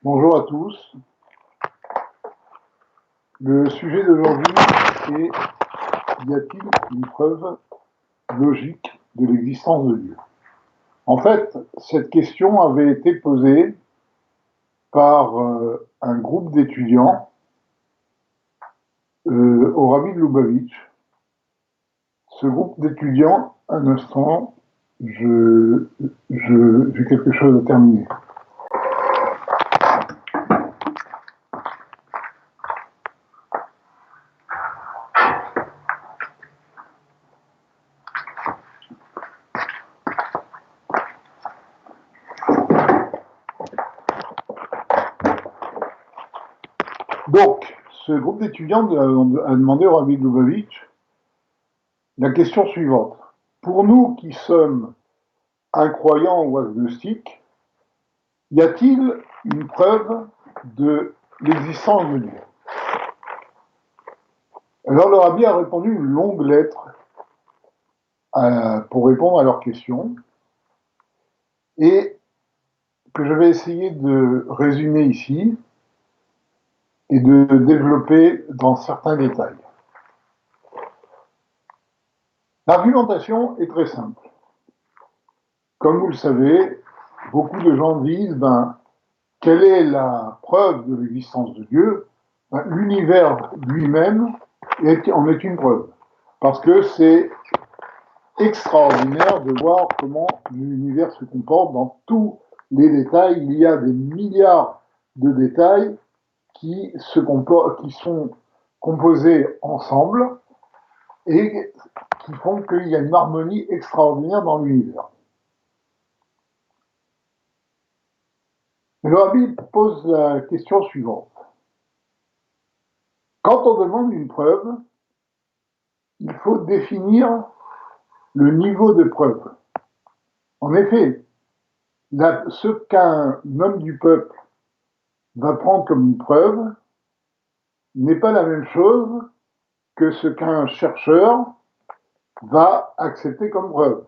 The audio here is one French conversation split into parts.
Bonjour à tous. Le sujet d'aujourd'hui est: y a-t-il une preuve logique de l'existence de Dieu? En fait, cette question avait été posée par un groupe d'étudiants au Rabbi de Lubavitch. Ce groupe d'étudiants, un instant, j'ai quelque chose à terminer. Donc, ce groupe d'étudiants a demandé au Rabbi de Lubavitch la question suivante. Pour nous qui sommes incroyants ou agnostiques, y a-t-il une preuve de l'existence de Dieu? Alors le rabbi a répondu une longue lettre pour répondre à leurs questions et que je vais essayer de résumer ici et de développer dans certains détails. L'argumentation est très simple. Comme vous le savez, beaucoup de gens disent, quelle est la preuve de l'existence de Dieu? L'univers lui-même en est une preuve. Parce que c'est extraordinaire de voir comment l'univers se comporte dans tous les détails. Il y a des milliards de détails qui sont composés ensemble et qui font qu'il y a une harmonie extraordinaire dans l'univers. Le rabbi pose la question suivante. Quand on demande une preuve, il faut définir le niveau de preuve. En effet, ce qu'un homme du peuple va prendre comme une preuve n'est pas la même chose que ce qu'un chercheur va accepter comme preuve.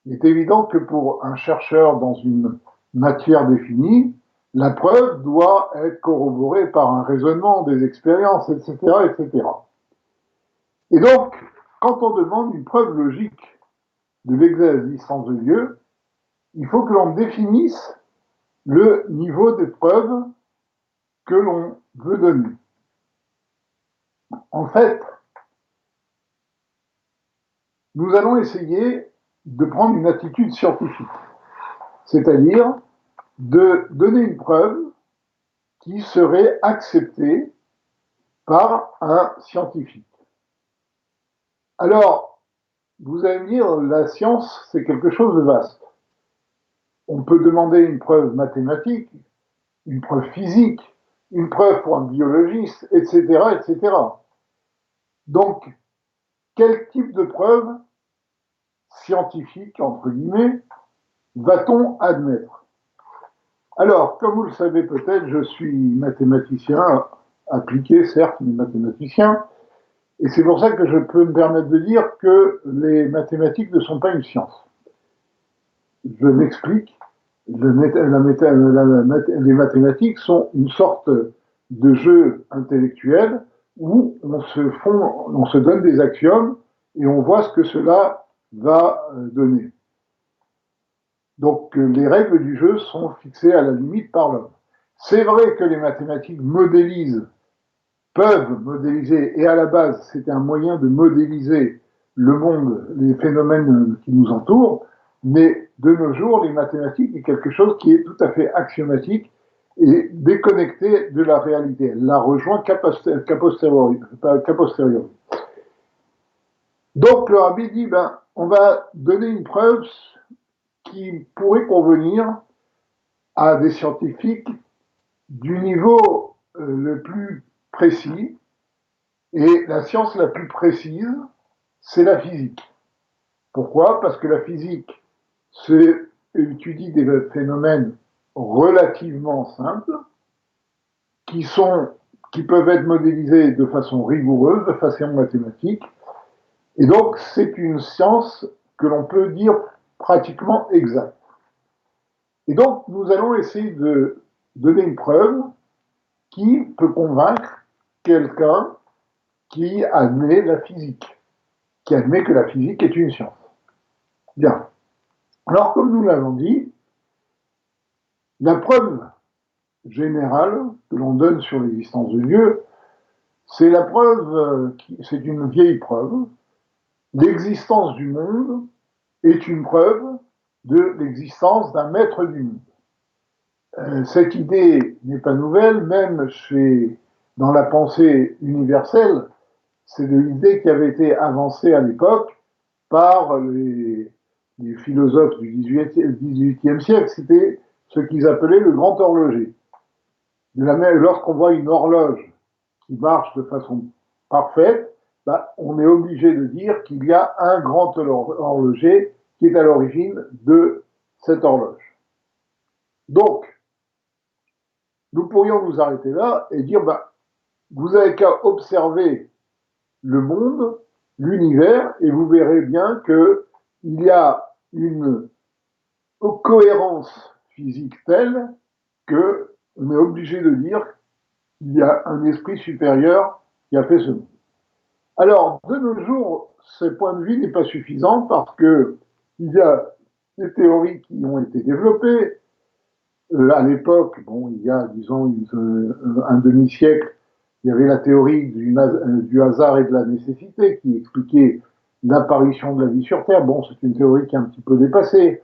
Il est évident que pour un chercheur dans une matière définie, la preuve doit être corroborée par un raisonnement, des expériences, etc., etc. Et donc, quand on demande une preuve logique de l'existence de Dieu, il faut que l'on définisse le niveau de preuve que l'on veut donner. En fait, nous allons essayer de prendre une attitude scientifique, c'est-à-dire de donner une preuve qui serait acceptée par un scientifique. Alors, vous allez me dire, la science, c'est quelque chose de vaste. On peut demander une preuve mathématique, une preuve physique, une preuve pour un biologiste, etc., etc. Donc, quel type de preuve scientifique, entre guillemets, va-t-on admettre? Alors, comme vous le savez peut-être, je suis mathématicien appliqué, certes, mais mathématicien, et c'est pour ça que je peux me permettre de dire que les mathématiques ne sont pas une science. Je m'explique. Les mathématiques sont une sorte de jeu intellectuel où on se donne des axiomes et on voit ce que cela va donner. Donc les règles du jeu sont fixées à la limite par l'homme. C'est vrai que les mathématiques peuvent modéliser, et à la base c'était un moyen de modéliser le monde, les phénomènes qui nous entourent, mais de nos jours, les mathématiques est quelque chose qui est tout à fait axiomatique et déconnecté de la réalité. Elle la rejoint qu'a posteriori. Donc le rabbi dit, on va donner une preuve qui pourrait convenir à des scientifiques du niveau le plus précis, et la science la plus précise, c'est la physique. Pourquoi? Parce que la physique étudie des phénomènes relativement simples qui peuvent être modélisés de façon rigoureuse, de façon mathématique, et donc c'est une science que l'on peut dire pratiquement exacte. Et donc nous allons essayer de donner une preuve qui peut convaincre quelqu'un qui admet la physique, qui admet que la physique est une science. Bien. Alors, comme nous l'avons dit, la preuve générale que l'on donne sur l'existence de Dieu, c'est la preuve, c'est une vieille preuve. L'existence du monde est une preuve de l'existence d'un maître du monde. Cette idée n'est pas nouvelle, même dans la pensée universelle, c'est l'idée qui avait été avancée à l'époque par les philosophes du XVIIIe siècle. C'était ce qu'ils appelaient le grand horloger. Lorsqu'on voit une horloge qui marche de façon parfaite, bah, on est obligé de dire qu'il y a un grand horloger qui est à l'origine de cette horloge. Donc, nous pourrions nous arrêter là et dire, bah, vous n'avez qu'à observer le monde, l'univers, et vous verrez bien qu'il y a une cohérence physique telle qu'on est obligé de dire qu'il y a un esprit supérieur qui a fait ce monde. Alors, de nos jours, ce point de vue n'est pas suffisant parce qu'il y a des théories qui ont été développées. À l'époque, bon, il y a, disons, un demi-siècle, il y avait la théorie du hasard et de la nécessité qui expliquait l'apparition de la vie sur Terre. Bon, c'est une théorie qui est un petit peu dépassée.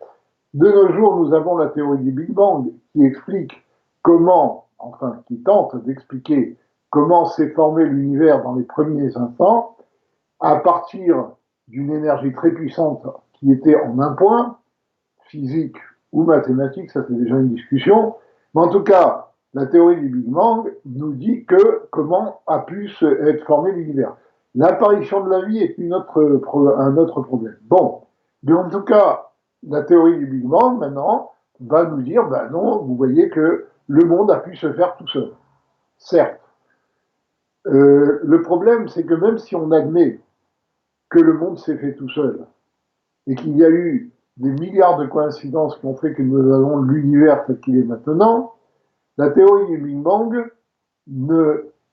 De nos jours, nous avons la théorie du Big Bang qui explique comment, enfin, qui tente d'expliquer comment s'est formé l'univers dans les premiers instants à partir d'une énergie très puissante qui était en un point, physique ou mathématique, ça c'est déjà une discussion, mais en tout cas, la théorie du Big Bang nous dit que comment a pu être formé l'univers. L'apparition de la vie est un autre problème. Bon, mais en tout cas, la théorie du Big Bang, maintenant, va nous dire, ben non, vous voyez que le monde a pu se faire tout seul. Certes. Le problème, c'est que même si on admet que le monde s'est fait tout seul et qu'il y a eu des milliards de coïncidences qui ont fait que nous avons l'univers tel qu'il est maintenant, la théorie du Big Bang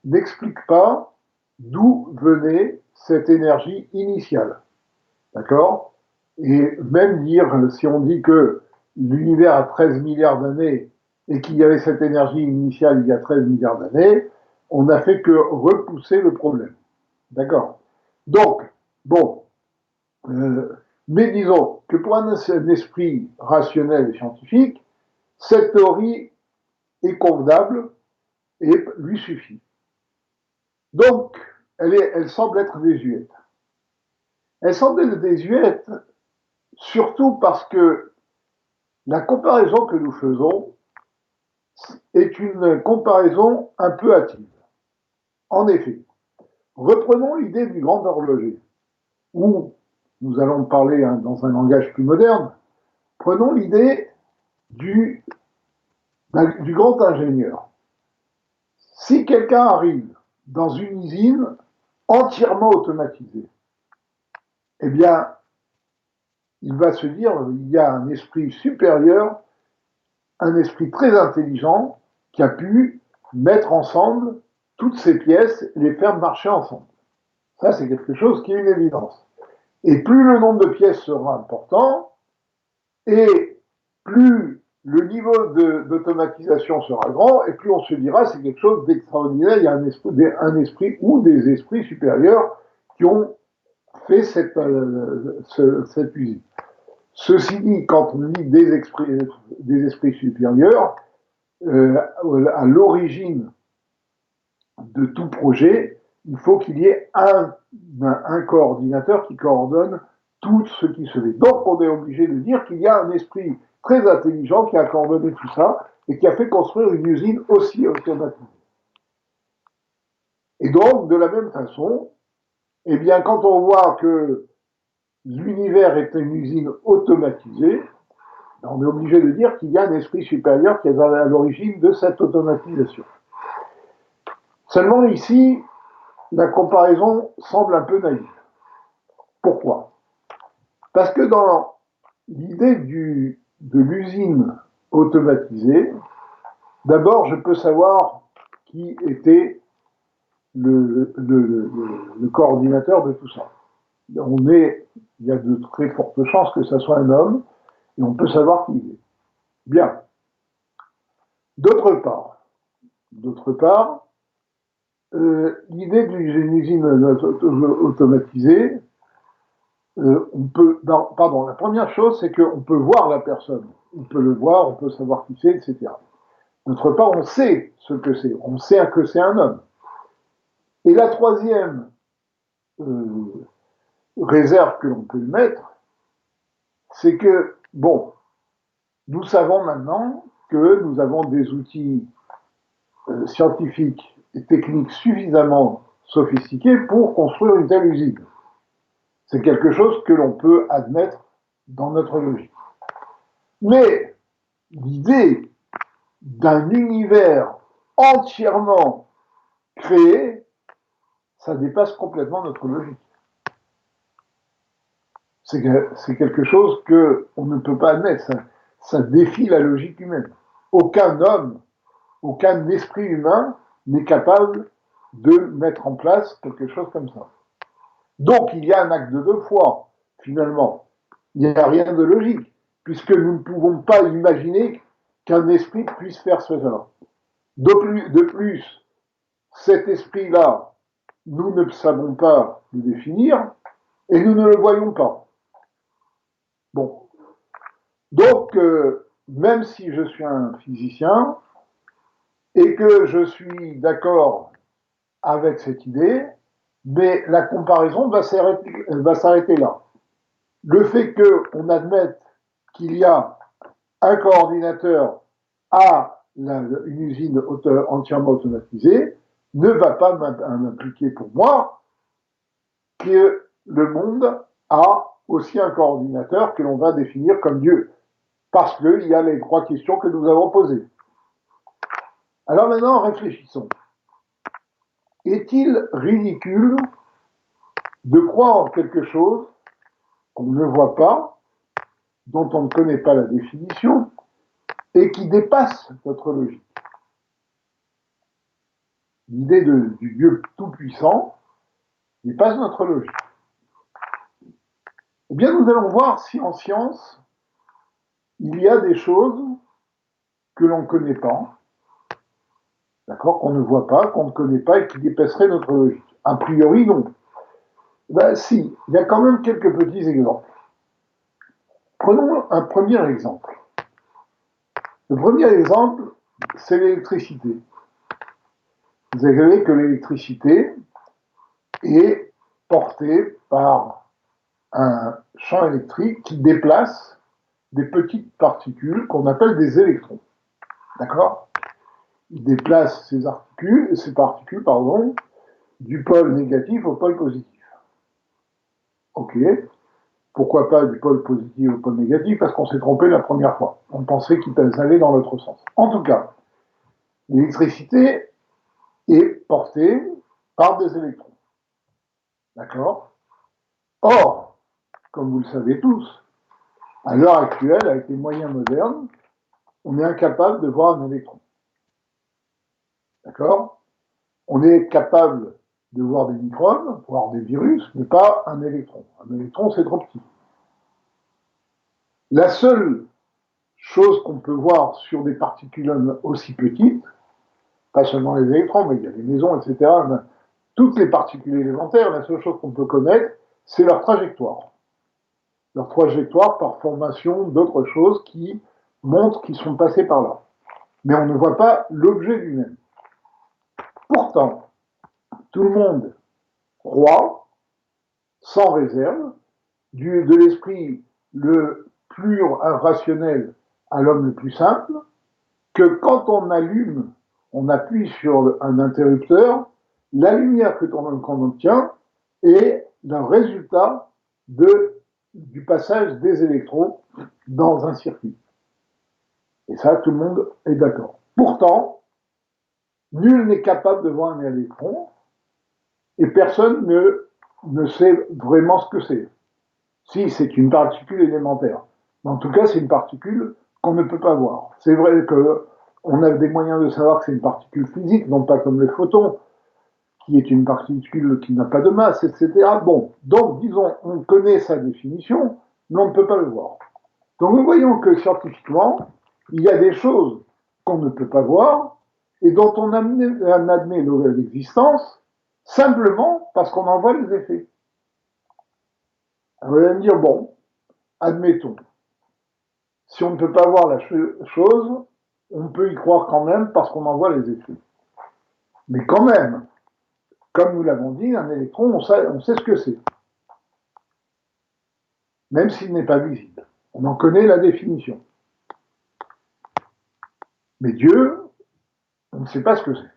n'explique pas d'où venait cette énergie initiale. D'accord? Et même dire, si on dit que l'univers a 13 milliards d'années et qu'il y avait cette énergie initiale il y a 13 milliards d'années, on n'a fait que repousser le problème. D'accord? Donc, bon, mais disons que pour un esprit rationnel et scientifique, cette théorie est convenable et lui suffit. Donc, elle semble être désuète. Elle semble être désuète surtout parce que la comparaison que nous faisons est une comparaison un peu hâtive. En effet, reprenons l'idée du grand horloger, où nous allons parler dans un langage plus moderne. Prenons l'idée du grand ingénieur. Si quelqu'un arrive dans une usine entièrement automatisée, eh bien, il va se dire il y a un esprit supérieur, un esprit très intelligent qui a pu mettre ensemble toutes ces pièces et les faire marcher ensemble. Ça, c'est quelque chose qui est une évidence. Et plus le nombre de pièces sera important, et plus le niveau d'automatisation sera grand, et plus on se dira c'est quelque chose d'extraordinaire, il y a un esprit ou des esprits supérieurs qui ont fait cette usine. Ceci dit, quand on dit des esprits supérieurs, à l'origine de tout projet, il faut qu'il y ait un coordinateur qui coordonne tout ce qui se fait. Donc, on est obligé de dire qu'il y a un esprit très intelligent qui a coordonné tout ça et qui a fait construire une usine aussi automatisée. Et donc, de la même façon, eh bien, quand on voit que l'univers est une usine automatisée, on est obligé de dire qu'il y a un esprit supérieur qui est à l'origine de cette automatisation. Seulement ici, la comparaison semble un peu naïve. Pourquoi? Parce que dans l'idée de l'usine automatisée, D'abord, je peux savoir qui était le coordinateur de tout ça. Il y a de très fortes chances que ce soit un homme, et on peut savoir qui il est. Bien. D'autre part, l'idée d'une usine automatisée, la première chose, c'est qu'on peut voir la personne. On peut le voir, on peut savoir qui c'est, etc. D'autre part, on sait ce que c'est. On sait que c'est un homme. Et la troisième réserve que l'on peut mettre, c'est que, bon, nous savons maintenant que nous avons des outils scientifiques et techniques suffisamment sophistiqués pour construire une telle usine. C'est quelque chose que l'on peut admettre dans notre logique. Mais l'idée d'un univers entièrement créé, ça dépasse complètement notre logique. C'est quelque chose qu'on ne peut pas admettre. Ça défie la logique humaine. Aucun homme, aucun esprit humain n'est capable de mettre en place quelque chose comme ça. Donc il y a un acte de foi, finalement. Il n'y a rien de logique, puisque nous ne pouvons pas imaginer qu'un esprit puisse faire cela. De plus, cet esprit-là, nous ne savons pas le définir et nous ne le voyons pas. Bon. Donc, même si je suis un physicien et que je suis d'accord avec cette idée, mais la comparaison va s'arrêter là. Le fait qu'on admette qu'il y a un coordinateur à une usine entièrement automatisée ne va pas m'impliquer pour moi que le monde a aussi un coordinateur que l'on va définir comme Dieu. Parce qu'il y a les trois questions que nous avons posées. Alors maintenant, réfléchissons. Est-il ridicule de croire en quelque chose qu'on ne voit pas, dont on ne connaît pas la définition, et qui dépasse notre logique? L'idée du Dieu tout-puissant dépasse notre logique. Eh bien, nous allons voir si en science, il y a des choses que l'on ne connaît pas, d'accord, qu'on ne voit pas, qu'on ne connaît pas et qui dépasseraient notre logique. A priori, non. Ben si, il y a quand même quelques petits exemples. Prenons un premier exemple. Le premier exemple, c'est l'électricité. Vous savez que l'électricité est portée par un champ électrique qui déplace des petites particules qu'on appelle des électrons. D'accord? Il déplace ces particules, du pôle négatif au pôle positif. Ok. Pourquoi pas du pôle positif au pôle négatif? Parce qu'on s'est trompé la première fois. On pensait qu'ils allaient dans l'autre sens. En tout cas, l'électricité est portée par des électrons. D'accord? Or, comme vous le savez tous, à l'heure actuelle, avec les moyens modernes, on est incapable de voir un électron. D'accord? On est capable de voir des microbes, voir des virus, mais pas un électron. Un électron, c'est trop petit. La seule chose qu'on peut voir sur des particules aussi petites, pas seulement les électrons, mais il y a les mesons, etc., toutes les particules élémentaires, la seule chose qu'on peut connaître, c'est leur trajectoire. Leur trajectoire par formation d'autres choses qui montrent qu'ils sont passés par là. Mais on ne voit pas l'objet lui-même. Pourtant, tout le monde croit, sans réserve, de l'esprit le plus rationnel à l'homme le plus simple, que quand on appuie sur un interrupteur, la lumière qu'on obtient est le résultat du passage des électrons dans un circuit. Et ça, tout le monde est d'accord. Pourtant, nul n'est capable de voir un électron et personne ne sait vraiment ce que c'est. Si, c'est une particule élémentaire. Mais en tout cas, c'est une particule qu'on ne peut pas voir. C'est vrai que on a des moyens de savoir que c'est une particule physique, non pas comme le photon, qui est une particule qui n'a pas de masse, etc. Bon, donc disons, on connaît sa définition, mais on ne peut pas le voir. Donc nous voyons que scientifiquement, il y a des choses qu'on ne peut pas voir et dont on admet l'existence simplement parce qu'on en voit les effets. Alors, vous allez me dire, bon, admettons, si on ne peut pas voir la chose, on peut y croire quand même parce qu'on en voit les effets. Mais quand même, comme nous l'avons dit, un électron, on sait ce que c'est, même s'il n'est pas visible. On en connaît la définition. Mais Dieu, on ne sait pas ce que c'est.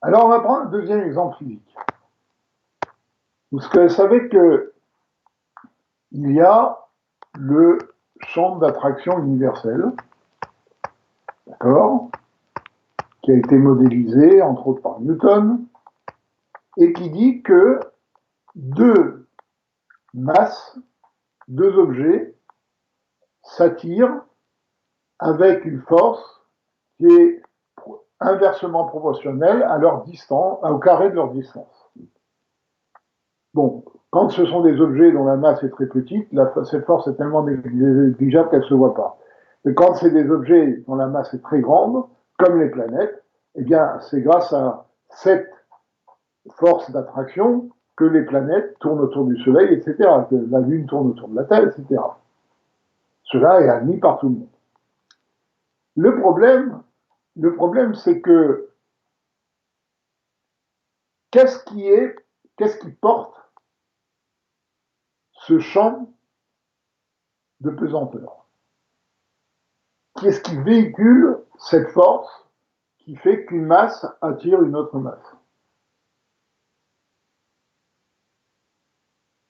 Alors on va prendre un deuxième exemple physique. Vous savez qu'il y a le champ d'attraction universel, d'accord, qui a été modélisé, entre autres par Newton, et qui dit que deux masses, deux objets, s'attirent avec une force qui est inversement proportionnelle à leur distance, au carré de leur distance. Bon, quand ce sont des objets dont la masse est très petite, cette force est tellement négligeable qu'elle ne se voit pas. Mais quand c'est des objets dont la masse est très grande, comme les planètes, eh bien, c'est grâce à cette force d'attraction que les planètes tournent autour du Soleil, etc., que la Lune tourne autour de la Terre, etc. Cela est admis par tout le monde. Le problème, c'est que qu'est-ce qui porte ce champ de pesanteur? Qu'est-ce qui véhicule cette force qui fait qu'une masse attire une autre masse?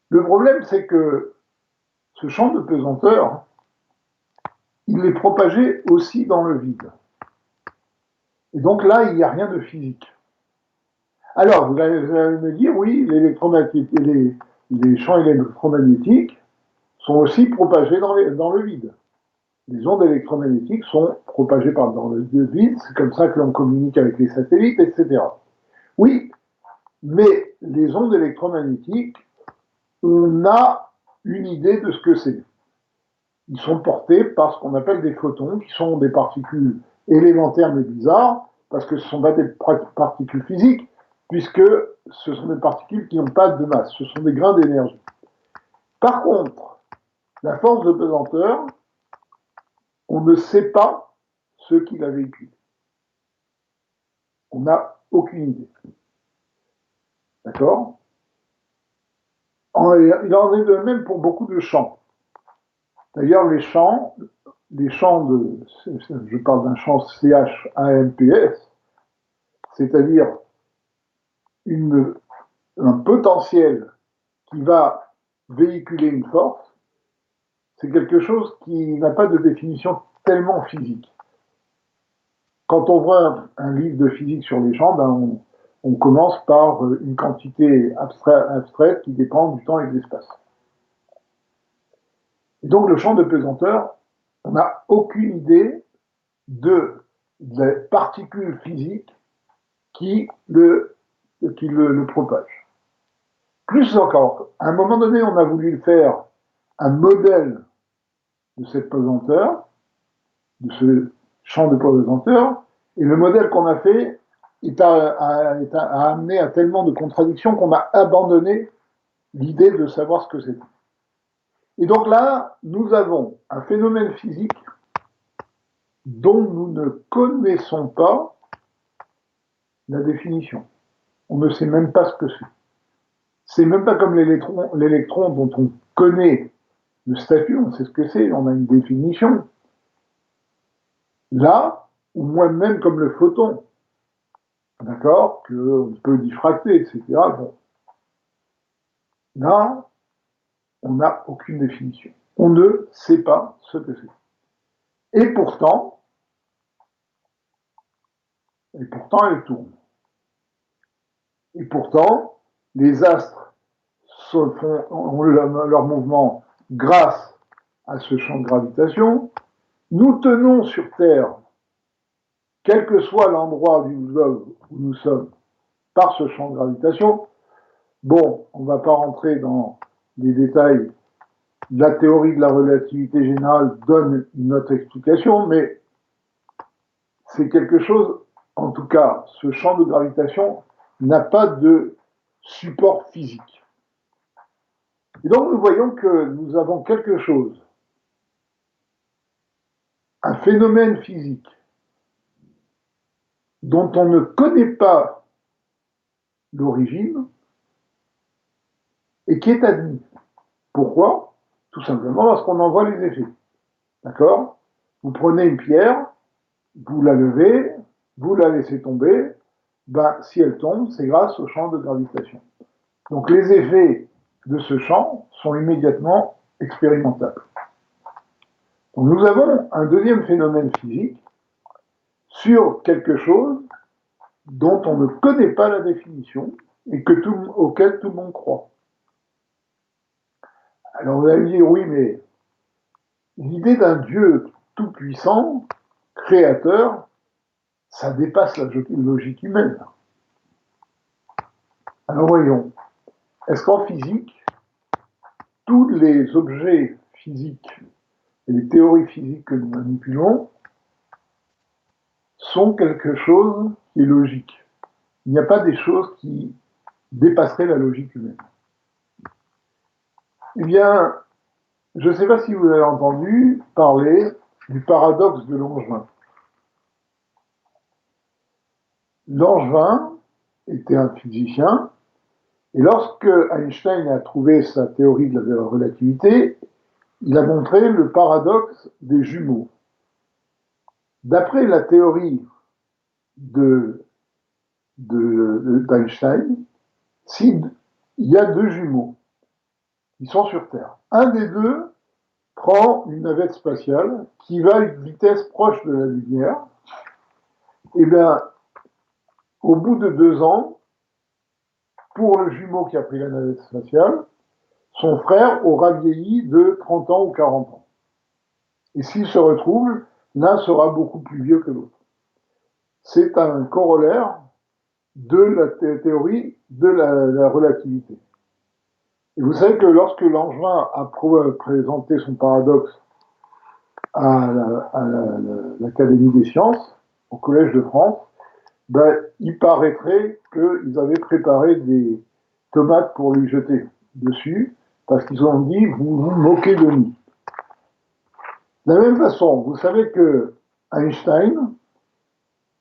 Le problème, c'est que ce champ de pesanteur, il est propagé aussi dans le vide. Et donc là, il n'y a rien de physique. Alors, vous allez me dire, oui, les champs électromagnétiques sont aussi propagés dans le vide. Les ondes électromagnétiques sont propagées dans le vide, c'est comme ça que l'on communique avec les satellites, etc. Oui, mais les ondes électromagnétiques, on a une idée de ce que c'est. Ils sont portés par ce qu'on appelle des photons, qui sont des particules élémentaires mais bizarres, parce que ce ne sont pas des particules physiques, puisque ce sont des particules qui n'ont pas de masse, ce sont des grains d'énergie. Par contre, la force de pesanteur, on ne sait pas ce qui la véhicule. On n'a aucune idée. D'accord? Il en est de même pour beaucoup de champs. D'ailleurs, je parle d'un champ CHAMPS, c'est-à-dire un potentiel qui va véhiculer une force, c'est quelque chose qui n'a pas de définition tellement physique. Quand on voit un livre de physique sur les champs, on commence par une quantité abstraite qui dépend du temps et de l'espace. Et donc le champ de pesanteur, on n'a aucune idée de la particule physique qui le propage. Plus encore, à un moment donné, on a voulu faire un modèle de cette pesanteur, de ce champ de pesanteur, et le modèle qu'on a fait a amené à tellement de contradictions qu'on a abandonné l'idée de savoir ce que c'était. Et donc là, nous avons un phénomène physique dont nous ne connaissons pas la définition. On ne sait même pas ce que c'est. C'est même pas comme l'électron dont on connaît le statut, on sait ce que c'est, on a une définition. Là, ou moi-même comme le photon, d'accord, qu'on peut diffracter, etc. Bon. Là, on n'a aucune définition. On ne sait pas ce que c'est. Et pourtant, elle tourne. Et pourtant, les astres ont leur mouvement grâce à ce champ de gravitation. Nous tenons sur Terre, quel que soit l'endroit du globe où nous sommes, par ce champ de gravitation. Bon, on ne va pas rentrer dans les détails. La théorie de la relativité générale donne une autre explication, mais c'est quelque chose, en tout cas, ce champ de gravitation n'a pas de support physique. Et donc nous voyons que nous avons quelque chose, un phénomène physique dont on ne connaît pas l'origine et qui est admis. Pourquoi? Tout simplement parce qu'on en voit les effets. D'accord? Vous prenez une pierre, vous la levez, vous la laissez tomber, ben, si elle tombe, c'est grâce au champ de gravitation. Donc les effets de ce champ sont immédiatement expérimentables. Donc nous avons un deuxième phénomène physique sur quelque chose dont on ne connaît pas la définition et auquel tout le monde croit. Alors vous allez me dire, oui, mais l'idée d'un Dieu tout-puissant, créateur, ça dépasse la logique humaine. Alors voyons, est-ce qu'en physique, tous les objets physiques et les théories physiques que nous manipulons sont quelque chose qui est logique? Il n'y a pas des choses qui dépasseraient la logique humaine. Eh bien, je ne sais pas si vous avez entendu parler du paradoxe de Langevin. Langevin était un physicien, et lorsque Einstein a trouvé sa théorie de la relativité, il a montré le paradoxe des jumeaux. D'après la théorie d'Einstein, s'il y a deux jumeaux qui sont sur Terre, un des deux prend une navette spatiale qui va à une vitesse proche de la lumière, et bien, au bout de 2 ans, pour le jumeau qui a pris la navette spatiale, son frère aura vieilli de 30 ans ou 40 ans. Et s'ils se retrouvent, l'un sera beaucoup plus vieux que l'autre. C'est un corollaire de la théorie de la relativité. Et vous savez que lorsque Langevin a présenté son paradoxe à l'Académie des sciences, au Collège de France, ben, il paraîtrait qu'ils avaient préparé des tomates pour lui jeter dessus, parce qu'ils ont dit, vous vous moquez de nous. De la même façon, vous savez que Einstein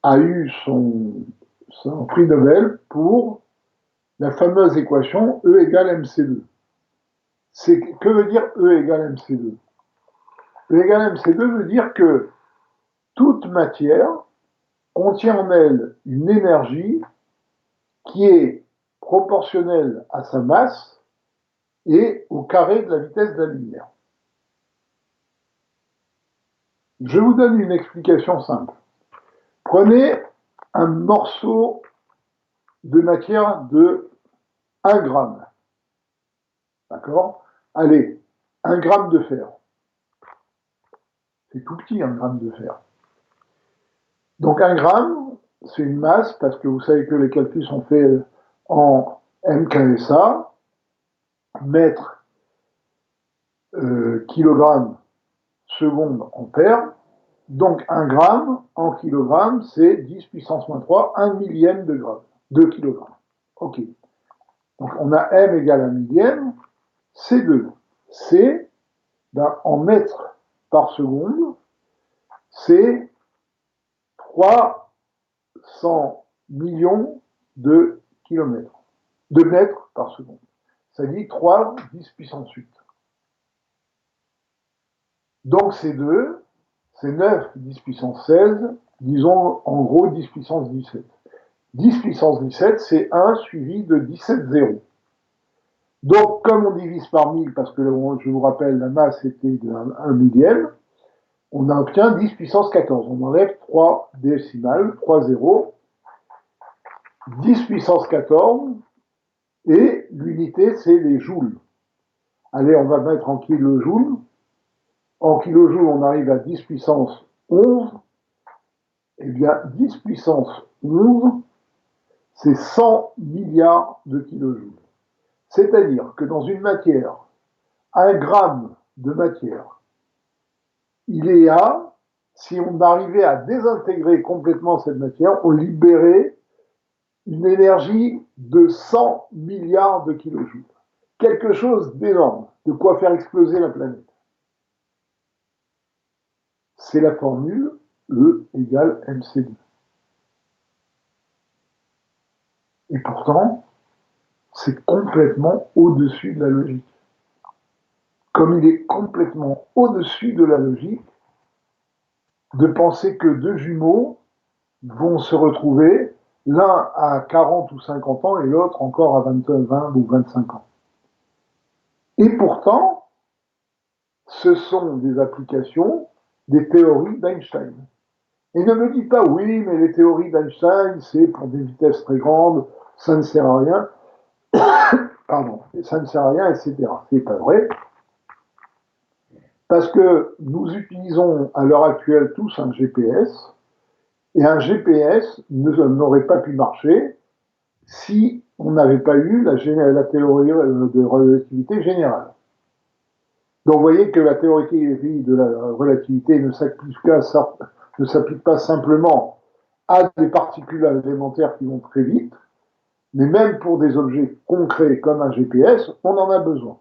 a eu son prix Nobel pour la fameuse équation E égale mc2. Que veut dire E égale mc2? E égale mc2 veut dire que toute matière contient en elle une énergie qui est proportionnelle à sa masse et au carré de la vitesse de la lumière. Je vous donne une explication simple. Prenez un morceau de matière de 1 gramme. D'accord? Allez, 1 gramme de fer. C'est tout petit, 1 gramme de fer. Donc 1 gramme, c'est une masse, parce que vous savez que les calculs sont faits en MKSA, mètre, kilogramme, seconde, ampère. Donc 1 gramme en kilogramme, c'est 10 puissance moins 3, 1 millième de gramme, de kilogramme. OK. Donc on a M égale 1 millième, C2. C, ben, en mètres par seconde, c'est 300 millions de kilomètres, de mètres par seconde. Ça dit 3, 10 puissance 8. Donc C2, c'est 9, 10 puissance 16, disons en gros 10 puissance 17. 10 puissance 17, c'est 1 suivi de 17 zéros. Donc, comme on divise par 1000, parce que je vous rappelle, la masse était de 1 millième, on obtient 10 puissance 14. On enlève 3 décimales, 3 zéros. 10 puissance 14, et l'unité, c'est les joules. Allez, on va mettre en kilojoules. en kilojoules, on arrive à 10 puissance 11, eh bien 10 puissance 11, c'est 100 milliards de kilojoules. C'est-à-dire que dans une matière, 1 gramme de matière, il est à, si on arrivait à désintégrer complètement cette matière, on libérait une énergie de 100 milliards de kilojoules. Quelque chose d'énorme, de quoi faire exploser la planète. C'est la formule E égale mc2. Et pourtant, c'est complètement au-dessus de la logique. Comme il est complètement au-dessus de la logique de penser que deux jumeaux vont se retrouver, l'un à 40 ou 50 ans et l'autre encore à 20 ou 25 ans. Et pourtant, ce sont des applications des théories d'Einstein. Et ne me dites pas, oui, mais les théories d'Einstein, c'est pour des vitesses très grandes, ça ne sert à rien. Pardon, ça ne sert à rien, etc. C'est pas vrai. Parce que nous utilisons à l'heure actuelle tous un GPS, et un GPS n'aurait pas pu marcher si on n'avait pas eu la théorie de relativité générale. Donc vous voyez que la théorie de la relativité ne s'applique pas simplement à des particules élémentaires qui vont très vite, mais même pour des objets concrets comme un GPS, on en a besoin.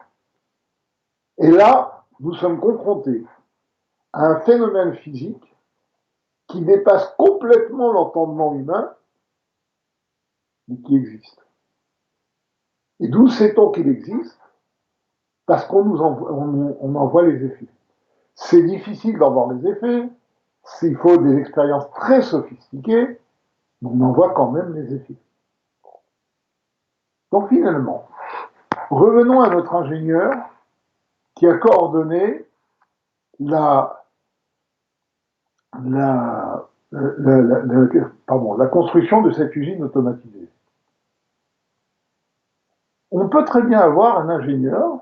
Et là, nous sommes confrontés à un phénomène physique qui dépasse complètement l'entendement humain, mais qui existe. Et d'où sait-on qu'il existe? Parce qu'on en voit les effets. C'est difficile d'en voir les effets, il faut des expériences très sophistiquées, mais on en voit quand même les effets. Donc finalement, revenons à notre ingénieur qui a coordonné la construction de cette usine automatisée. On peut très bien avoir un ingénieur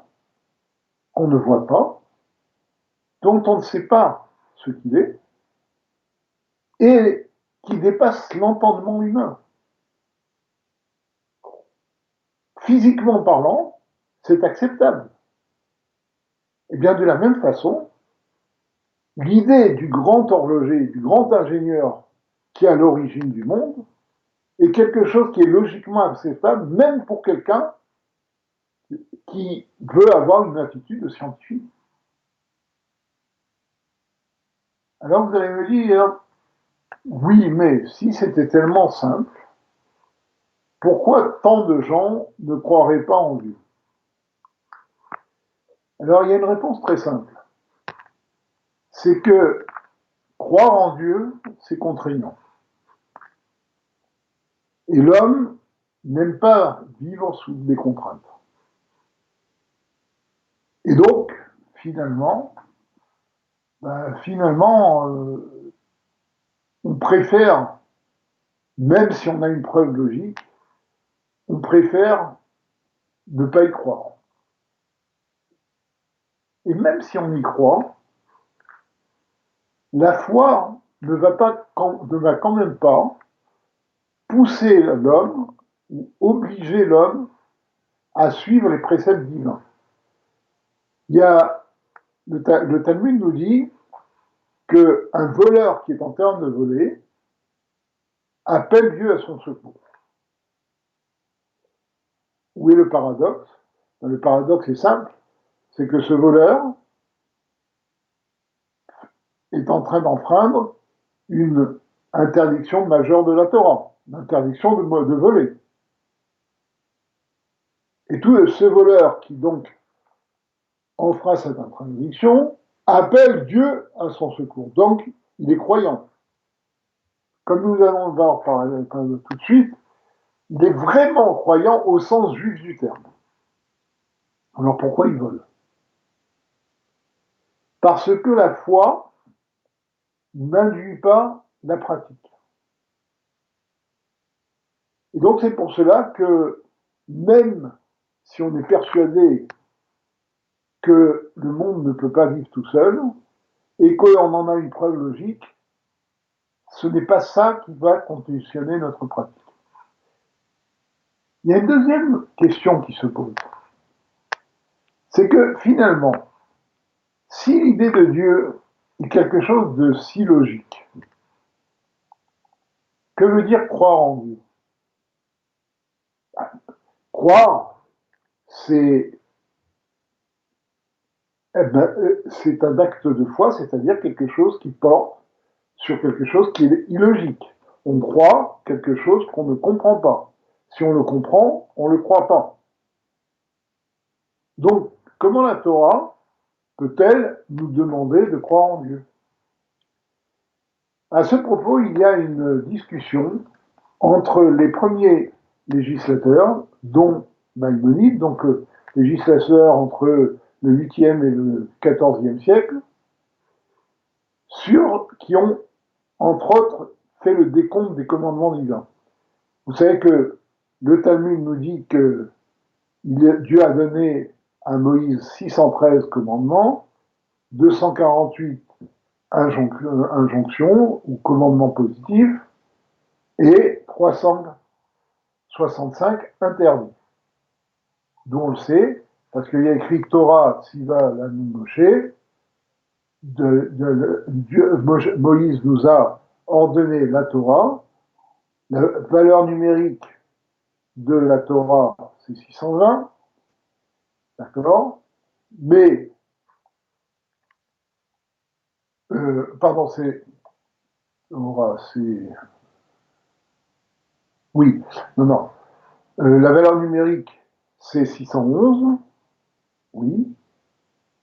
qu'on ne voit pas, dont on ne sait pas ce qu'il est, et qui dépasse l'entendement humain. Physiquement parlant, c'est acceptable. Et bien de la même façon, l'idée du grand horloger, du grand ingénieur qui est à l'origine du monde, est quelque chose qui est logiquement acceptable, même pour quelqu'un qui veut avoir une attitude scientifique. Alors vous allez me dire, oui, mais si c'était tellement simple, pourquoi tant de gens ne croiraient pas en Dieu? Alors il y a une réponse très simple. C'est que croire en Dieu, c'est contraignant. Et l'homme n'aime pas vivre sous des contraintes. Et donc, finalement, on préfère, même si on a une preuve logique, on préfère ne pas y croire. Et même si on y croit, la foi ne va quand même pas pousser l'homme ou obliger l'homme à suivre les préceptes divins. Il y a, le Talmud nous dit qu'un voleur qui est en train de voler appelle Dieu à son secours. Où est le paradoxe? Le paradoxe est simple, c'est que ce voleur est en train d'enfreindre une interdiction majeure de la Torah, l'interdiction de voler. Et tout ce voleur qui donc enfreint cette interdiction appelle Dieu à son secours. Donc, il est croyant. Comme nous allons le voir tout de suite, il est vraiment croyant au sens juif du terme. Alors pourquoi il vole? Parce que la foi n'induit pas la pratique. Et donc c'est pour cela que même si on est persuadé que le monde ne peut pas vivre tout seul, et qu'on en a une preuve logique, ce n'est pas ça qui va conditionner notre pratique. Il y a une deuxième question qui se pose. C'est que finalement, si l'idée de Dieu est quelque chose de si logique, que veut dire croire en Dieu? Croire, c'est c'est un acte de foi, c'est-à-dire quelque chose qui porte sur quelque chose qui est illogique. On croit quelque chose qu'on ne comprend pas. Si on le comprend, on ne le croit pas. Donc, comment la Torah peut-elle nous demander de croire en Dieu? À ce propos, il y a une discussion entre les premiers législateurs, dont Maïmonide, donc législateurs entre le 8e et le 14e siècle, qui ont, entre autres, fait le décompte des commandements divins. Vous savez que le Talmud nous dit que Dieu a donné à Moïse 613 commandements, 248 injonctions ou commandements positifs et 365 interdits. D'où on le sait, parce qu'il y a écrit Torah, Tziva, Lanu Moshe, Moïse nous a ordonné la Torah, la valeur numérique de la Torah, c'est 620, d'accord? Mais, pardon, c'est, oui, non, non. La valeur numérique, c'est 611, oui.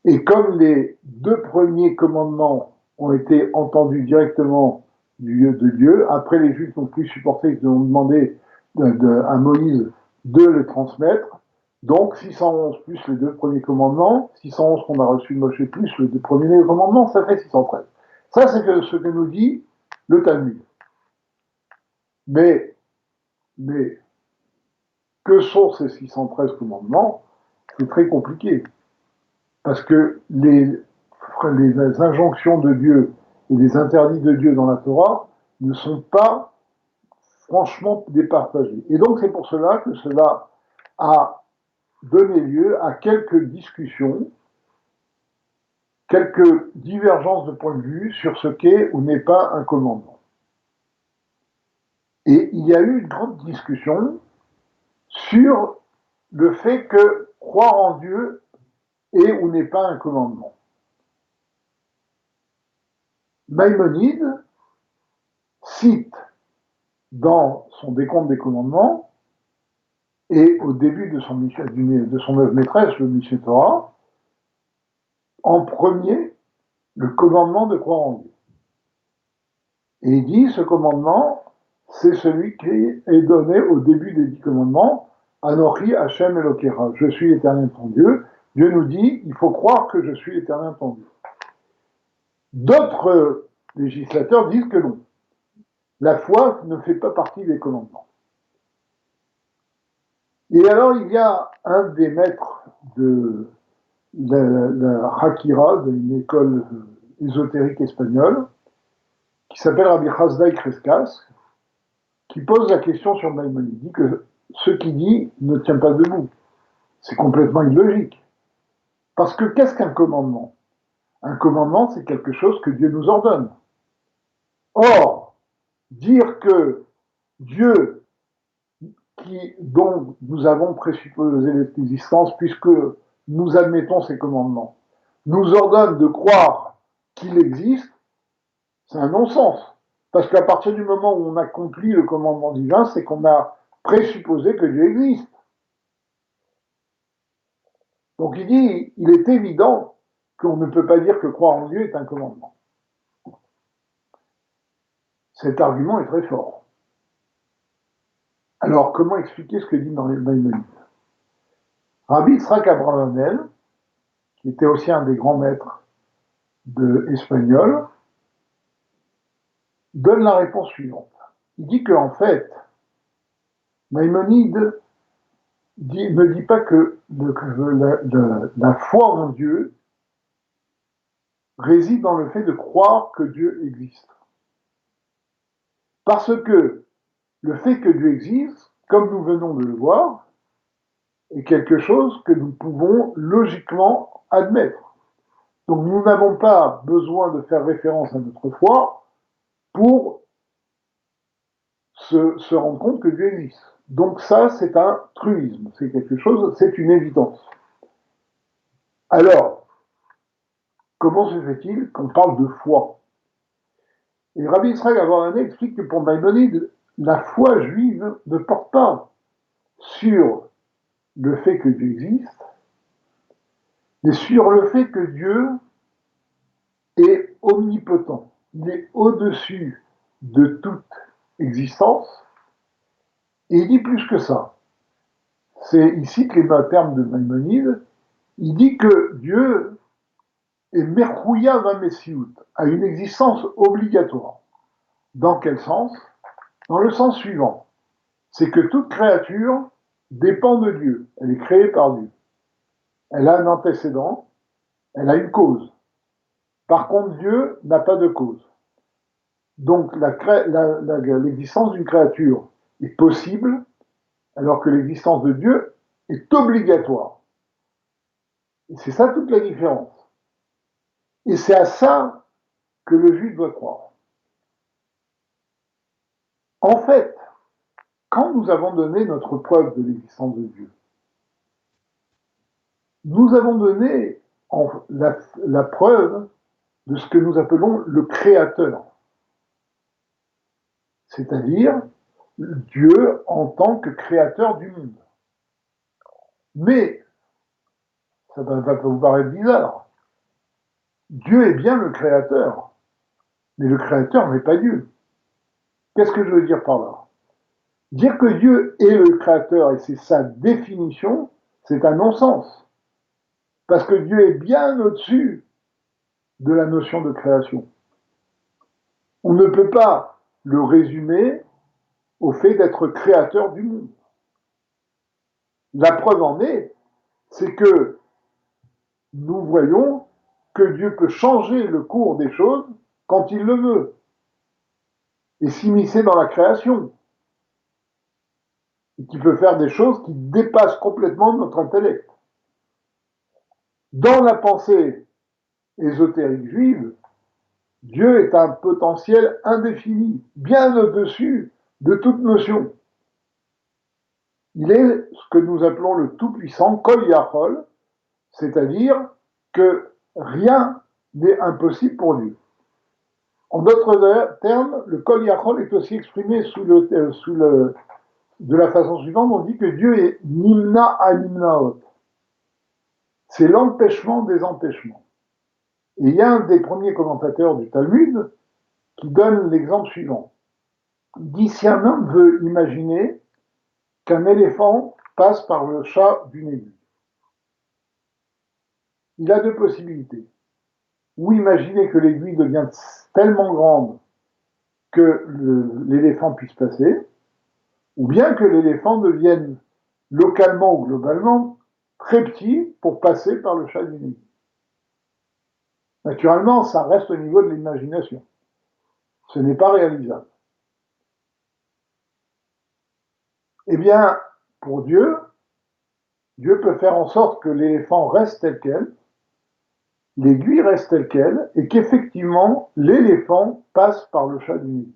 Et comme les deux premiers commandements ont été entendus directement de Dieu, après les Juifs n'ont plus supporté, ils ont demandé à Moïse de les transmettre. Donc 611 plus les deux premiers commandements, 611 qu'on a reçu de Moshe plus les deux premiers commandements, ça fait 613. Ça, c'est ce que nous dit le Talmud. Mais que sont ces 613 commandements? C'est très compliqué. Parce que les injonctions de Dieu et les interdits de Dieu dans la Torah ne sont pas franchement départagés. Et donc c'est pour cela que cela a donné lieu à quelques discussions, quelques divergences de point de vue sur ce qu'est ou n'est pas un commandement. Et il y a eu une grande discussion sur le fait que croire en Dieu est ou n'est pas un commandement. Maïmonide cite dans son décompte des commandements et au début de son œuvre maîtresse, le Mishneh Torah, en premier, le commandement de croire en Dieu. Et il dit, ce commandement, c'est celui qui est donné au début des 10 commandements, Anochi Hashem Elokecha, je suis l'Éternel ton Dieu. Dieu nous dit, il faut croire que je suis l'Éternel ton Dieu. D'autres législateurs disent que non. La foi ne fait pas partie des commandements. Et alors, il y a un des maîtres de la Hakira, d'une école ésotérique espagnole, qui s'appelle Rabbi Hasdai Crescas, qui pose la question sur Maïmonide. Il dit que ce qu'il dit ne tient pas debout. C'est complètement illogique. Parce que qu'est-ce qu'un commandement? Un commandement, c'est quelque chose que Dieu nous ordonne. Or, dire que Dieu, dont nous avons présupposé l'existence, puisque nous admettons ses commandements, nous ordonne de croire qu'il existe, c'est un non-sens. Parce qu'à partir du moment où on accomplit le commandement divin, c'est qu'on a présupposé que Dieu existe. Donc il dit, il est évident qu'on ne peut pas dire que croire en Dieu est un commandement. Cet argument est très fort. Alors, comment expliquer ce que dit dans les Maïmonide? Rabbi Yitzhak Abravanel, qui était aussi un des grands maîtres espagnol, donne la réponse suivante. Il dit qu'en fait, Maïmonide ne dit pas que la foi en Dieu réside dans le fait de croire que Dieu existe. Parce que le fait que Dieu existe, comme nous venons de le voir, est quelque chose que nous pouvons logiquement admettre. Donc nous n'avons pas besoin de faire référence à notre foi pour se rendre compte que Dieu existe. Donc ça, c'est un truisme, c'est quelque chose, c'est une évidence. Alors, comment se fait-il qu'on parle de foi? Et Rabbi Israël Abraham explique que pour Maïmonide, la foi juive ne porte pas sur le fait que Dieu existe, mais sur le fait que Dieu est omnipotent. Il est au-dessus de toute existence, et il dit plus que ça. Il cite les termes de Maïmonide, il dit que Dieu est merchouya vamessiout, a une existence obligatoire. Dans quel sens? Dans le sens suivant, c'est que toute créature dépend de Dieu, elle est créée par Dieu. Elle a un antécédent, elle a une cause. Par contre, Dieu n'a pas de cause. Donc l'existence d'une créature est possible, alors que l'existence de Dieu est obligatoire. Et c'est ça toute la différence. Et c'est à ça que le juif doit croire. En fait, quand nous avons donné notre preuve de l'existence de Dieu, nous avons donné la preuve de ce que nous appelons le créateur, c'est-à-dire Dieu en tant que créateur du monde. Mais, ça va vous paraître bizarre, Dieu est bien le créateur, mais le créateur n'est pas Dieu. Qu'est-ce que je veux dire par là? Dire que Dieu est le créateur et c'est sa définition, c'est un non-sens. Parce que Dieu est bien au-dessus de la notion de création. On ne peut pas le résumer au fait d'être créateur du monde. La preuve en est, c'est que nous voyons que Dieu peut changer le cours des choses quand il le veut et s'immiscer dans la création. Et qui peut faire des choses qui dépassent complètement notre intellect. Dans la pensée ésotérique juive, Dieu est un potentiel indéfini, bien au-dessus de toute notion. Il est ce que nous appelons le Tout-Puissant, Kol Yachol, c'est-à-dire que rien n'est impossible pour Dieu. En d'autres termes, le Kol Yachol est aussi exprimé de la façon suivante, on dit que Dieu est Nimna à Nimnaot. C'est l'empêchement des empêchements. Et il y a un des premiers commentateurs du Talmud qui donne l'exemple suivant. Il dit, si un homme veut imaginer qu'un éléphant passe par le chat d'une aiguille, il a deux possibilités. Ou imaginer que l'aiguille devient tellement grande que l'éléphant puisse passer, ou bien que l'éléphant devienne localement ou globalement très petit pour passer par le chat d'une aiguille. Naturellement, ça reste au niveau de l'imagination. Ce n'est pas réalisable. Eh bien, pour Dieu, Dieu peut faire en sorte que l'éléphant reste tel quel, l'aiguille reste telle quelle, et qu'effectivement, l'éléphant passe par le chat d'une aiguille.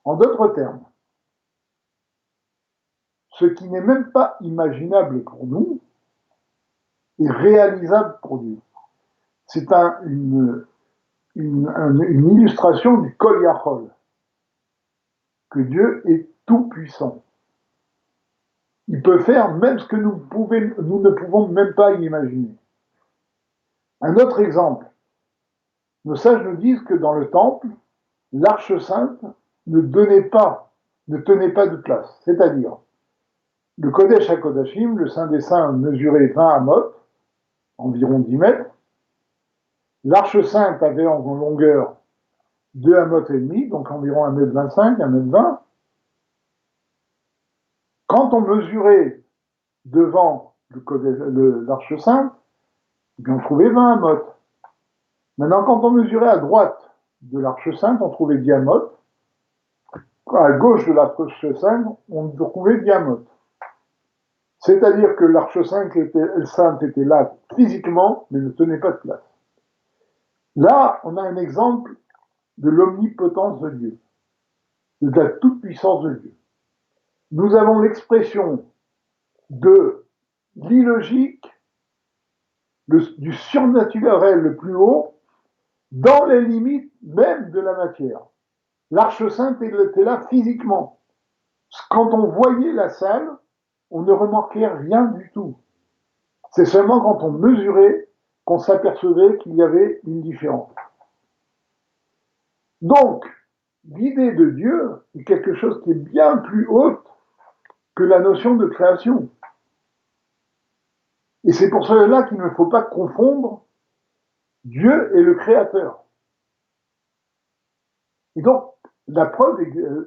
En d'autres termes, ce qui n'est même pas imaginable pour nous est réalisable pour Dieu. C'est une illustration du Kol Yachol, que Dieu est tout puissant. Il peut faire même ce que nous ne pouvons même pas imaginer. Un autre exemple, nos sages nous disent que dans le temple, l'arche sainte ne tenait pas de place. C'est-à-dire, le Kodesh HaKodashim, le Saint des Saints, mesurait 20 amot, environ 10 mètres. L'arche sainte avait en longueur 2 amot et demi, donc environ 1,25 m, 1,20 m. Quand on mesurait devant l'arche sainte, on trouvait 20 amot. Maintenant, quand on mesurait à droite de l'Arche Sainte, on trouvait Diamoth. À gauche de l'Arche Sainte, on trouvait Diamoth. C'est-à-dire que l'Arche Sainte était là physiquement, mais ne tenait pas de place. Là, on a un exemple de l'omnipotence de Dieu, de la toute-puissance de Dieu. Nous avons l'expression de l'illogique, du surnaturel le plus haut, dans les limites même de la matière. L'Arche Sainte était là physiquement. Quand on voyait la salle, on ne remarquait rien du tout. C'est seulement quand on mesurait qu'on s'apercevait qu'il y avait une différence. Donc, l'idée de Dieu est quelque chose qui est bien plus haute que la notion de création. Et c'est pour cela qu'il ne faut pas confondre Dieu et le Créateur. Et donc, la preuve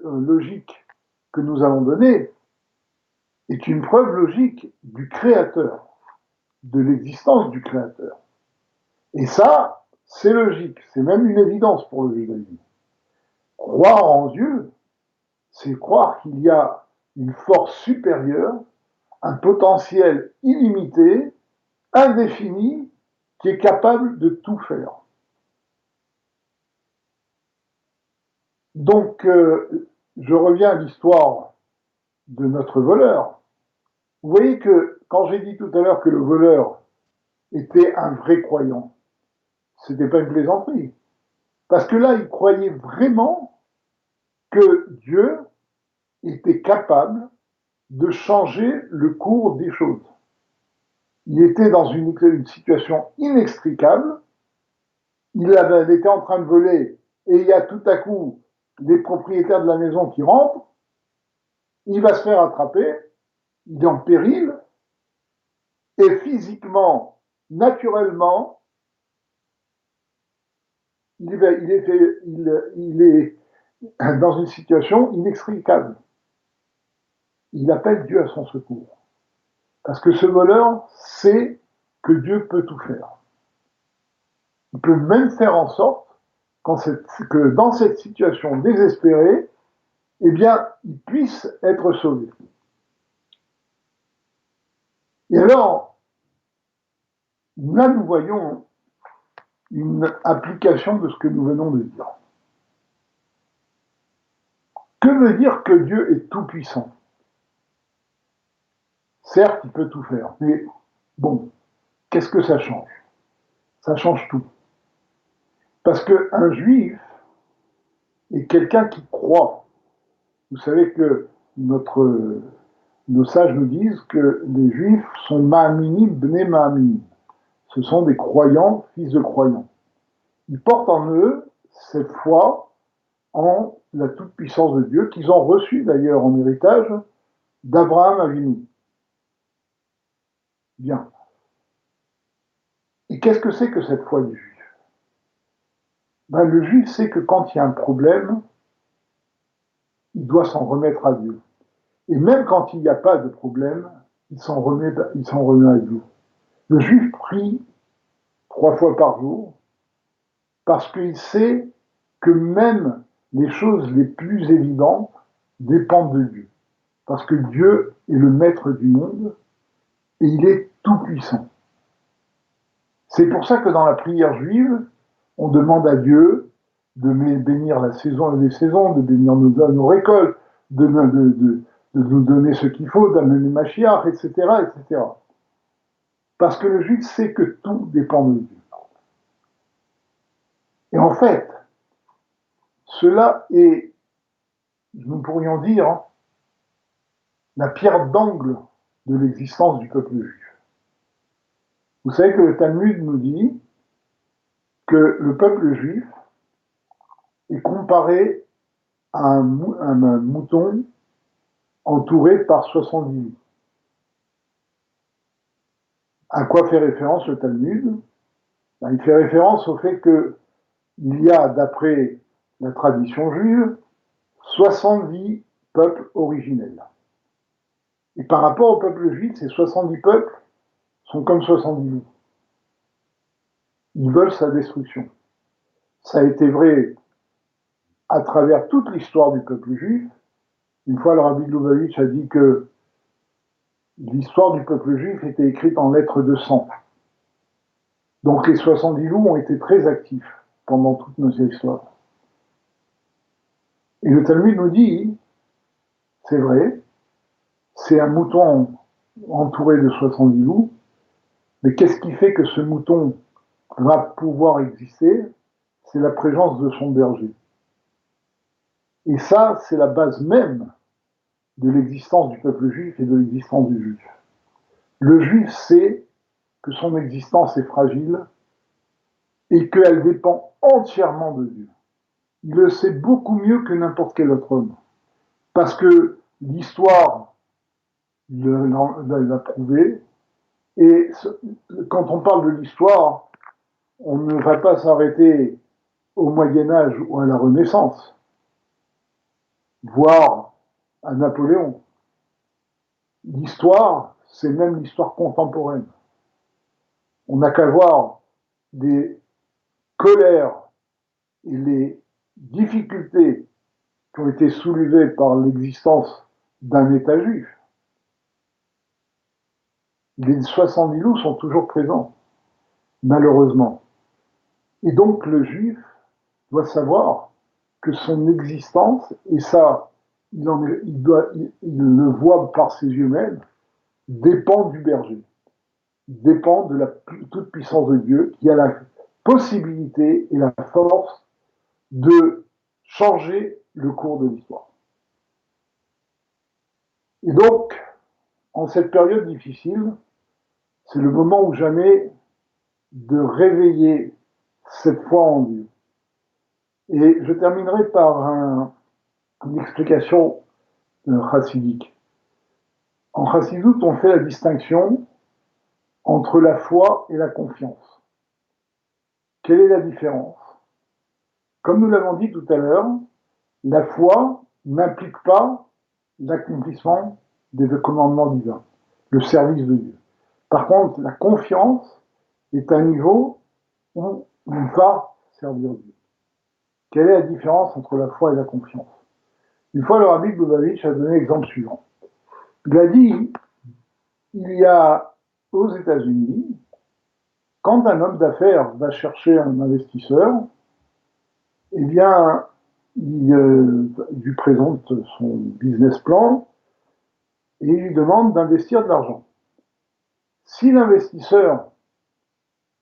logique que nous allons donner est une preuve logique du Créateur, de l'existence du Créateur. Et ça, c'est logique, c'est même une évidence pour le judaïsme. Croire en Dieu, c'est croire qu'il y a une force supérieure, un potentiel illimité, indéfini, qui est capable de tout faire. Donc, je reviens à l'histoire de notre voleur. Vous voyez que quand j'ai dit tout à l'heure que le voleur était un vrai croyant, ce n'était pas une plaisanterie. Parce que là, il croyait vraiment que Dieu était capable de changer le cours des choses. Il était dans une situation inextricable, il était en train de voler et il y a tout à coup les propriétaires de la maison qui rentrent, il va se faire attraper, il est en péril et physiquement, naturellement, il est dans une situation inextricable. Il appelle Dieu à son secours. Parce que ce voleur sait que Dieu peut tout faire. Il peut même faire en sorte que dans cette situation désespérée, eh bien, il puisse être sauvé. Et alors, là, nous voyons une application de ce que nous venons de dire. Que veut dire que Dieu est tout-puissant? Certes, il peut tout faire, mais bon, qu'est-ce que ça change? Ça change tout. Parce qu'un juif est quelqu'un qui croit. Vous savez que nos sages nous disent que les juifs sont ma'aminim, bnei ma'aminim. Ce sont des croyants, fils de croyants. Ils portent en eux cette foi en la toute-puissance de Dieu, qu'ils ont reçue d'ailleurs en héritage d'Abraham Avinu. Bien. Et qu'est-ce que c'est que cette foi du juif? Ben, le juif sait que quand il y a un problème, il doit s'en remettre à Dieu. Et même quand il n'y a pas de problème, il s'en remet à Dieu. Le juif prie 3 fois par jour parce qu'il sait que même les choses les plus évidentes dépendent de Dieu. Parce que Dieu est le maître du monde et il est tout puissant. C'est pour ça que dans la prière juive, on demande à Dieu de bénir les saisons, de bénir nos récoltes, de nous donner ce qu'il faut, d'amener Mashiach, etc., etc. Parce que le juif sait que tout dépend de Dieu. Et en fait, cela est, nous pourrions dire, la pierre d'angle de l'existence du peuple juif. Vous savez que le Talmud nous dit que le peuple juif est comparé à un mouton entouré par 70. À quoi fait référence le Talmud? Il fait référence au fait qu'il y a, d'après la tradition juive, 70 peuples originels. Et par rapport au peuple juif, ces 70 peuples sont comme 70 loups. Ils veulent sa destruction. Ça a été vrai à travers toute l'histoire du peuple juif. Une fois, le Rabbi de Lubavitch a dit que l'histoire du peuple juif était écrite en lettres de sang. Donc les 70 loups ont été très actifs pendant toute notre histoire. Et le Talmud nous dit, c'est vrai, c'est un mouton entouré de 70 loups, mais qu'est-ce qui fait que ce mouton va pouvoir exister? C'est la présence de son berger. Et ça, c'est la base même de l'existence du peuple juif et de l'existence du juif. Le juif sait que son existence est fragile et qu'elle dépend entièrement de Dieu. Il le sait beaucoup mieux que n'importe quel autre homme. Parce que l'histoire l'a prouvé. Et quand on parle de l'histoire, on ne va pas s'arrêter au Moyen-Âge ou à la Renaissance, voire à Napoléon. L'histoire, c'est même l'histoire contemporaine. On n'a qu'à voir des colères et les difficultés qui ont été soulevées par l'existence d'un État juif. Les 70 loups sont toujours présents, malheureusement. Et donc le juif doit savoir que son existence, et ça, il le voit par ses yeux mêmes, dépend du berger, dépend de la toute puissance de Dieu, qui a la possibilité et la force de changer le cours de l'histoire. Et donc, en cette période difficile, c'est le moment ou jamais de réveiller cette foi en Dieu. Et je terminerai par une explication chassidique. En chassidoute, on fait la distinction entre la foi et la confiance. Quelle est la différence? Comme nous l'avons dit tout à l'heure, la foi n'implique pas l'accomplissement des commandements divins, le service de Dieu. Par contre, la confiance est un niveau où on va servir Dieu. Quelle est la différence entre la foi et la confiance? Une fois, le Rabbi de Lubavitch a donné l'exemple suivant. Il a dit, il y a aux États-Unis, quand un homme d'affaires va chercher un investisseur, eh bien, il lui présente son business plan et il lui demande d'investir de l'argent. Si l'investisseur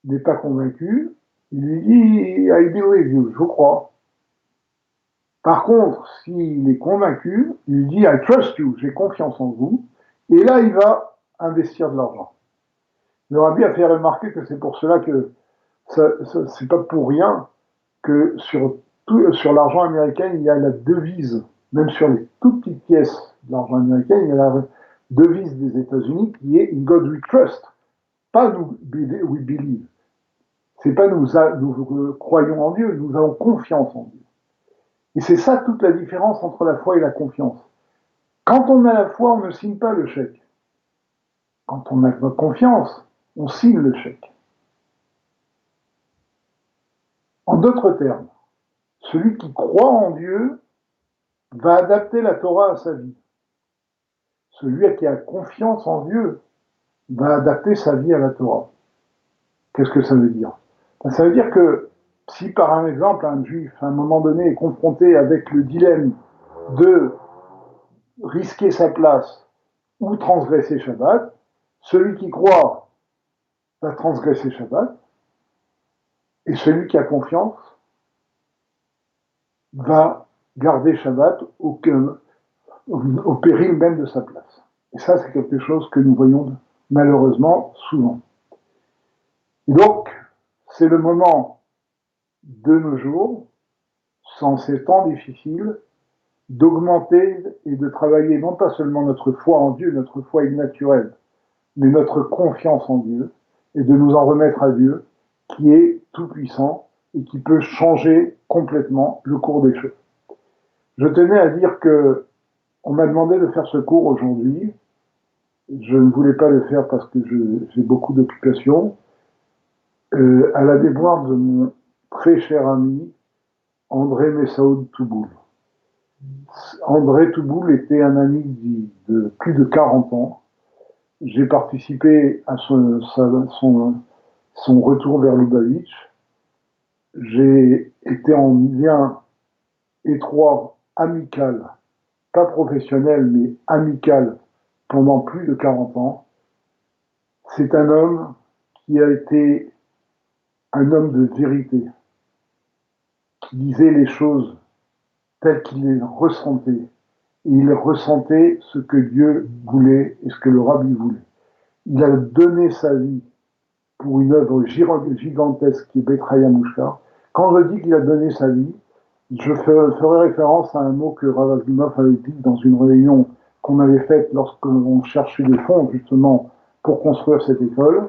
n'est pas convaincu, il lui dit I believe you, je vous crois. Par contre, s'il est convaincu, il lui dit I trust you, j'ai confiance en vous. Et là, il va investir de l'argent. Le Rabbi a fait remarquer que c'est pour cela que c'est pas pour rien que sur l'argent américain, il y a la devise, même sur les toutes petites pièces de l'argent américain, il y a la devise des États-Unis qui est In God we trust, pas we believe. C'est pas nous croyons en Dieu, nous avons confiance en Dieu. Et c'est ça toute la différence entre la foi et la confiance. Quand on a la foi, on ne signe pas le chèque. Quand on a la confiance, on signe le chèque. En d'autres termes, celui qui croit en Dieu va adapter la Torah à sa vie. Celui qui a confiance en Dieu va adapter sa vie à la Torah. Qu'est-ce que ça veut dire? Ça veut dire que si par un exemple un juif à un moment donné est confronté avec le dilemme de risquer sa place ou transgresser Shabbat, celui qui croit va transgresser Shabbat et celui qui a confiance va garder Shabbat au péril même de sa place. Et ça, c'est quelque chose que nous voyons malheureusement souvent. Et donc, c'est le moment de nos jours, sans ces temps difficiles, d'augmenter et de travailler non pas seulement notre foi en Dieu, notre foi immaturelle, mais notre confiance en Dieu, et de nous en remettre à Dieu, qui est tout-puissant et qui peut changer complètement le cours des choses. Je tenais à dire que on m'a demandé de faire ce cours aujourd'hui. Je ne voulais pas le faire parce que j'ai beaucoup d'occupations. À la déboire de mon très cher ami, André Messaoud Touboul. André Touboul était un ami de plus de 40 ans. J'ai participé à son retour vers Lubavitch. J'ai été en lien étroit, amical, pas professionnel, mais amical, pendant plus de 40 ans. C'est un homme qui a été un homme de vérité, qui disait les choses telles qu'il les ressentait. Et il ressentait ce que Dieu voulait et ce que le rabbi voulait. Il a donné sa vie pour une œuvre gigantesque qui est Betraïa Mouchkar. Quand je dis qu'il a donné sa vie, je ferai référence à un mot que Rav Azimov avait dit dans une réunion qu'on avait faite lorsqu'on cherchait des fonds justement pour construire cette école.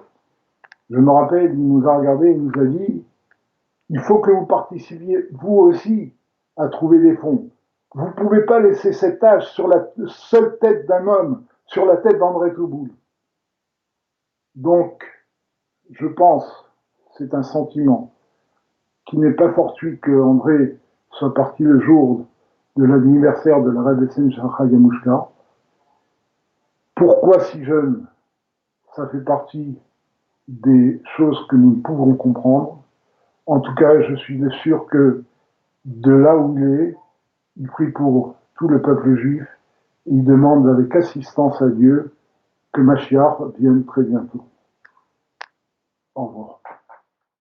Je me rappelle, il nous a regardé et nous a dit « Il faut que vous participiez, vous aussi, à trouver des fonds. Vous ne pouvez pas laisser cette tâche sur la seule tête d'un homme, sur la tête d'André Touboul. » Donc, je pense, c'est un sentiment, qu'il n'est pas fortuit que André soit parti le jour de l'anniversaire de la Rebbetzin Shachar Yamushka. Pourquoi si jeune? Ça fait partie des choses que nous pouvons comprendre. En tout cas, je suis sûr que de là où il prie pour tout le peuple juif et il demande avec assistance à Dieu que Mashiach vienne très bientôt. Au revoir.